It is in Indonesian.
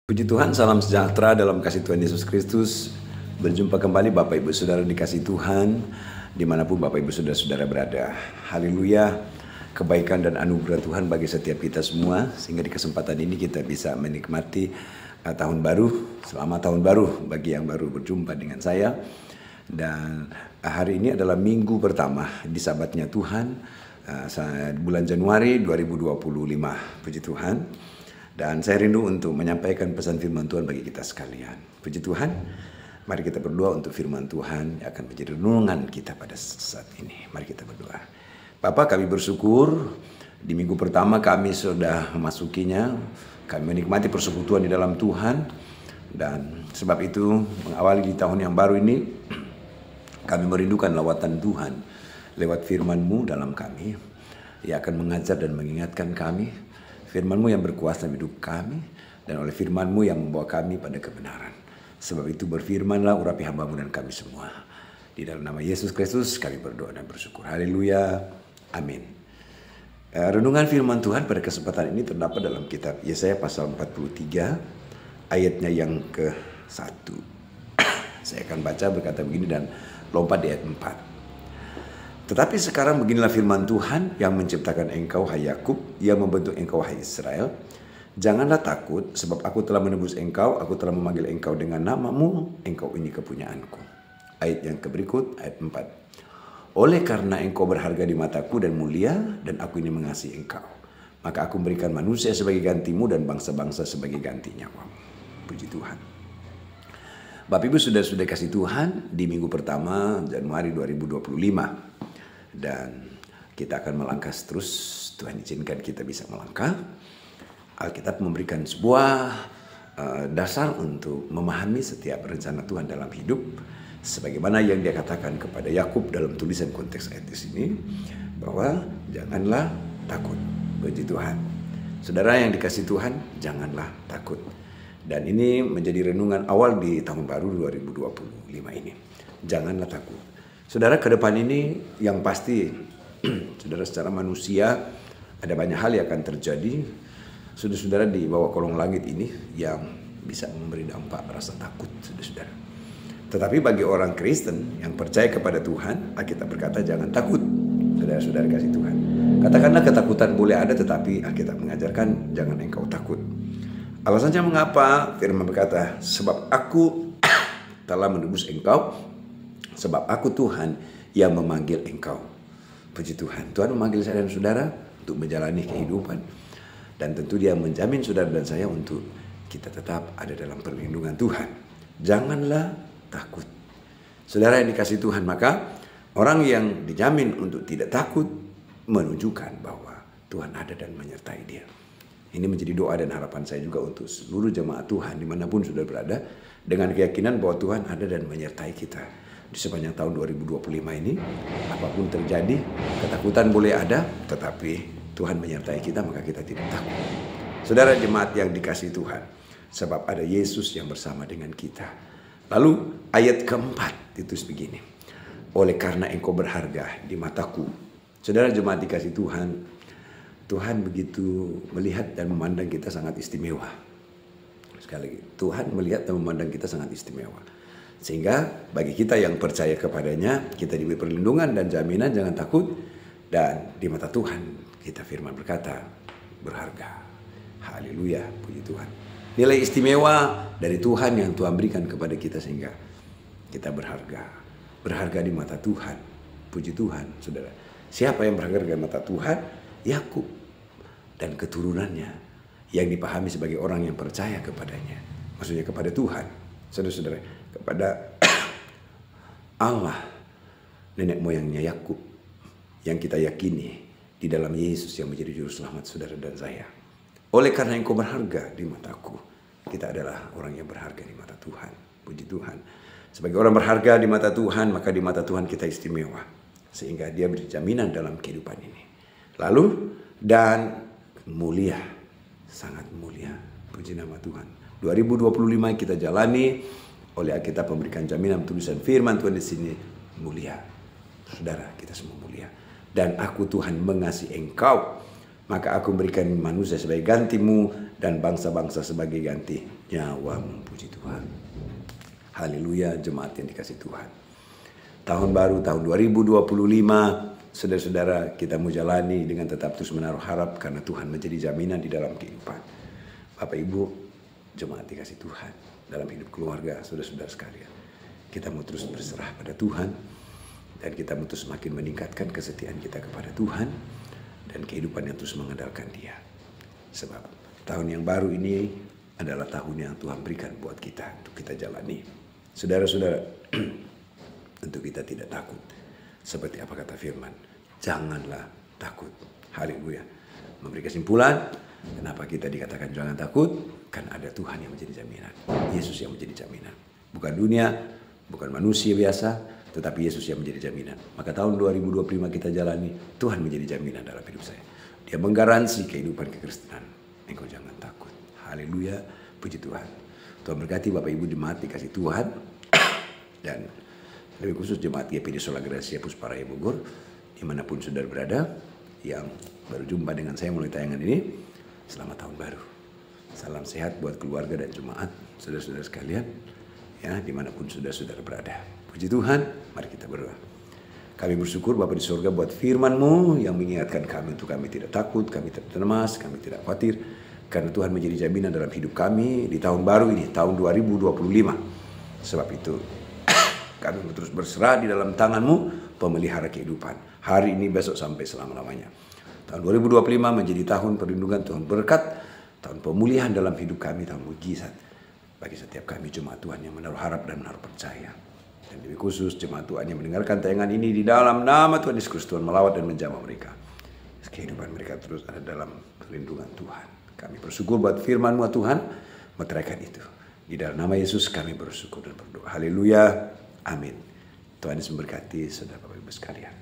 Puji Tuhan, salam sejahtera dalam kasih Tuhan Yesus Kristus. Berjumpa kembali Bapak Ibu Saudara dikasih Tuhan, dimanapun Bapak Ibu Saudara-saudara berada. Haleluya, kebaikan dan anugerah Tuhan bagi setiap kita semua. Sehingga di kesempatan ini kita bisa menikmati tahun baru. Selamat tahun baru bagi yang baru berjumpa dengan saya. Dan hari ini adalah minggu pertama di sabatnya Tuhan, bulan Januari 2025. Puji Tuhan. Dan saya rindu untuk menyampaikan pesan firman Tuhan bagi kita sekalian. Puji Tuhan, mari kita berdoa untuk firman Tuhan yang akan menjadi renungan kita pada saat ini. Mari kita berdoa. Bapa, kami bersyukur di minggu pertama kami sudah memasukinya. Kami menikmati persekutuan di dalam Tuhan. Dan sebab itu mengawali di tahun yang baru ini, kami merindukan lawatan Tuhan lewat firman-Mu dalam kami. Ia akan mengajar dan mengingatkan kami. Firman-Mu yang berkuasa dalam hidup kami, dan oleh firman-Mu yang membawa kami pada kebenaran. Sebab itu berfirmanlah, urapi hamba-Mu dan kami semua. Di dalam nama Yesus Kristus kami berdoa dan bersyukur. Haleluya. Amin. Renungan firman Tuhan pada kesempatan ini terdapat dalam kitab Yesaya pasal 43 ayatnya yang ke-1. Saya akan baca berkata begini dan lompat di ayat 4. Tetapi sekarang beginilah firman Tuhan yang menciptakan engkau, hai Yakub, yang membentuk engkau, hai Israel. Janganlah takut, sebab aku telah menebus engkau, aku telah memanggil engkau dengan namamu, engkau ini kepunyaanku. Ayat yang berikut, ayat 4. Oleh karena engkau berharga di mataku dan mulia, dan aku ini mengasihi engkau, maka aku memberikan manusia sebagai gantimu dan bangsa-bangsa sebagai ganti nyawamu. Puji Tuhan. Bapak Ibu sudah kasih Tuhan di minggu pertama Januari 2025. Dan kita akan melangkah terus. Tuhan izinkan kita bisa melangkah. Alkitab memberikan sebuah dasar untuk memahami setiap rencana Tuhan dalam hidup, sebagaimana yang dia katakan kepada Yakub dalam tulisan konteks ayat ini, bahwa janganlah takut. Puji Tuhan. Saudara yang dikasih Tuhan, janganlah takut. Dan ini menjadi renungan awal di tahun baru 2025 ini. Janganlah takut. Saudara, ke depan ini yang pasti, saudara, secara manusia ada banyak hal yang akan terjadi. Saudara-saudara, di bawah kolong langit ini yang bisa memberi dampak rasa takut, saudara-saudara. Tetapi bagi orang Kristen yang percaya kepada Tuhan, Alkitab berkata jangan takut. Saudara-saudara kasih Tuhan. Katakanlah ketakutan boleh ada, tetapi Alkitab mengajarkan jangan engkau takut. Alasannya mengapa? Firman berkata, sebab aku telah menebus engkau, sebab aku Tuhan yang memanggil engkau. Puji Tuhan. Tuhan memanggil saya dan saudara untuk menjalani kehidupan. Dan tentu dia menjamin saudara dan saya untuk kita tetap ada dalam perlindungan Tuhan. Janganlah takut. Saudara yang dikasih Tuhan, maka orang yang dijamin untuk tidak takut menunjukkan bahwa Tuhan ada dan menyertai dia. Ini menjadi doa dan harapan saya juga untuk seluruh jemaat Tuhan dimanapun sudah berada, dengan keyakinan bahwa Tuhan ada dan menyertai kita. Di sepanjang tahun 2025 ini, apapun terjadi, ketakutan boleh ada, tetapi Tuhan menyertai kita, maka kita tidak takut. Saudara jemaat yang dikasihi Tuhan, sebab ada Yesus yang bersama dengan kita. Lalu ayat keempat itu begini. Oleh karena engkau berharga di mataku. Saudara jemaat dikasihi Tuhan, Tuhan begitu melihat dan memandang kita sangat istimewa. Sekali lagi, Tuhan melihat dan memandang kita sangat istimewa. Sehingga bagi kita yang percaya kepadanya, kita diberi perlindungan dan jaminan jangan takut. Dan di mata Tuhan, kita firman berkata, berharga. Haleluya, puji Tuhan. Nilai istimewa dari Tuhan yang Tuhan berikan kepada kita sehingga kita berharga. Berharga di mata Tuhan. Puji Tuhan, saudara. Siapa yang berharga di mata Tuhan? Yakub dan keturunannya yang dipahami sebagai orang yang percaya kepadanya. Maksudnya kepada Tuhan. Saudara-saudara, kepada Allah, nenek moyangnya Yakub, yang kita yakini di dalam Yesus yang menjadi juru selamat saudara dan saya. Oleh karena engkau berharga di mataku, kita adalah orang yang berharga di mata Tuhan. Puji Tuhan. Sebagai orang berharga di mata Tuhan, maka di mata Tuhan kita istimewa, sehingga dia beri jaminan dalam kehidupan ini. Lalu dan mulia, sangat mulia. Puji nama Tuhan. 2025 kita jalani oleh Alkitab memberikan jaminan tulisan firman Tuhan di sini mulia. Saudara, kita semua mulia. Dan aku Tuhan mengasihi engkau, Maka aku berikan manusia sebagai gantimu dan bangsa-bangsa sebagai ganti nyawamu. Puji Tuhan. Haleluya, jemaat yang dikasih Tuhan. Tahun baru, tahun 2025, saudara-saudara, kita mau jalani dengan tetap terus menaruh harap karena Tuhan menjadi jaminan di dalam kehidupan. Bapak Ibu, jemaat dikasih Tuhan, dalam hidup keluarga, saudara-saudara sekalian, kita mau terus berserah pada Tuhan dan kita mau terus semakin meningkatkan kesetiaan kita kepada Tuhan dan kehidupan yang terus mengandalkan Dia. Sebab tahun yang baru ini adalah tahun yang Tuhan berikan buat kita untuk kita jalani. Saudara-saudara, untuk kita tidak takut. Seperti apa kata firman, janganlah takut. Haleluya. Memberi kesimpulan, kenapa kita dikatakan jangan takut? Karena ada Tuhan yang menjadi jaminan. Yesus yang menjadi jaminan. Bukan dunia, bukan manusia biasa, tetapi Yesus yang menjadi jaminan. Maka tahun 2025 kita jalani, Tuhan menjadi jaminan dalam hidup saya. Dia menggaransi kehidupan kekristenan. Engkau jangan takut. Haleluya, puji Tuhan. Tuhan berkati Bapak Ibu jemaat dikasih Tuhan. Dan lebih khusus jemaat GPD Sola Gracia Pusparaya Bogor, dimanapun saudara berada, yang baru jumpa dengan saya mulai tayangan ini, selamat tahun baru. Salam sehat buat keluarga dan jemaat, saudara-saudara sekalian, ya dimanapun saudara-saudara berada. Puji Tuhan, mari kita berdoa. Kami bersyukur Bapa di surga buat firman-Mu yang mengingatkan kami untuk kami tidak takut, kami tidak cemas, kami tidak khawatir, karena Tuhan menjadi jaminan dalam hidup kami di tahun baru ini, tahun 2025. Sebab itu, kami mau terus berserah di dalam tangan-Mu, pemelihara kehidupan. Hari ini, besok, sampai selama-lamanya. Tahun 2025 menjadi tahun perlindungan, tahun berkat, tahun pemulihan dalam hidup kami, tahun mujizat. Bagi setiap kami jemaat Tuhan yang menaruh harap dan menaruh percaya. Dan lebih khusus jemaat Tuhan yang mendengarkan tayangan ini di dalam nama Tuhan Yesus Kristus, Tuhan melawat dan menjamah mereka. Kehidupan mereka terus ada dalam perlindungan Tuhan. Kami bersyukur buat firman-Mu Tuhan, meteraikan itu. Di dalam nama Yesus kami bersyukur dan berdoa. Haleluya. Amin. Tuhan Yesus memberkati saudara Bapak Ibu sekalian.